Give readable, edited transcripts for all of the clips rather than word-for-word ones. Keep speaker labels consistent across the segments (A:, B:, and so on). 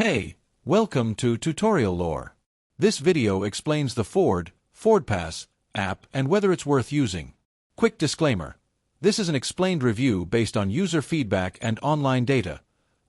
A: Hey, welcome to Tutorial Lore. This video explains the FordPass app and whether it's worth using. Quick disclaimer. This is an explained review based on user feedback and online data,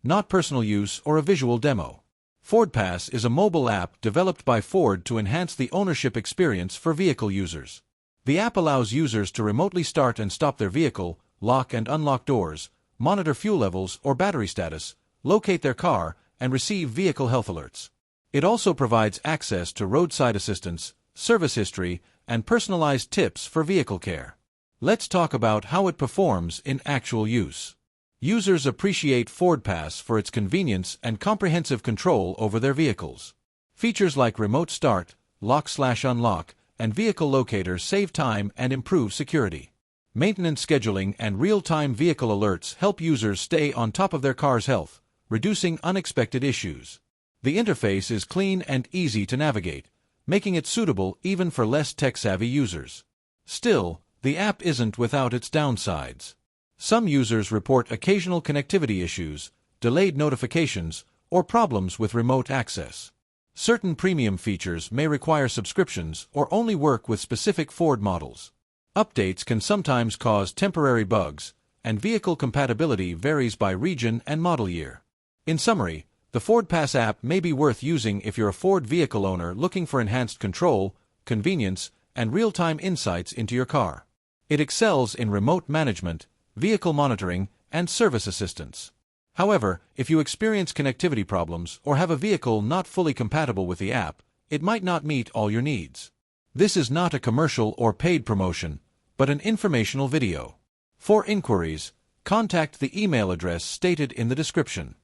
A: not personal use or a visual demo. FordPass is a mobile app developed by Ford to enhance the ownership experience for vehicle users. The app allows users to remotely start and stop their vehicle, lock and unlock doors, monitor fuel levels or battery status, locate their car, and receive vehicle health alerts. It also provides access to roadside assistance, service history, and personalized tips for vehicle care. Let's talk about how it performs in actual use. Users appreciate FordPass for its convenience and comprehensive control over their vehicles. Features like remote start, lock/unlock, and vehicle locator save time and improve security. Maintenance scheduling and real-time vehicle alerts help users stay on top of their car's health, reducing unexpected issues. The interface is clean and easy to navigate, making it suitable even for less tech-savvy users. Still, the app isn't without its downsides. Some users report occasional connectivity issues, delayed notifications, or problems with remote access. Certain premium features may require subscriptions or only work with specific Ford models. Updates can sometimes cause temporary bugs, and vehicle compatibility varies by region and model year. In summary, the FordPass app may be worth using if you're a Ford vehicle owner looking for enhanced control, convenience, and real-time insights into your car. It excels in remote management, vehicle monitoring, and service assistance. However, if you experience connectivity problems or have a vehicle not fully compatible with the app, it might not meet all your needs. This is not a commercial or paid promotion, but an informational video. For inquiries, contact the email address stated in the description.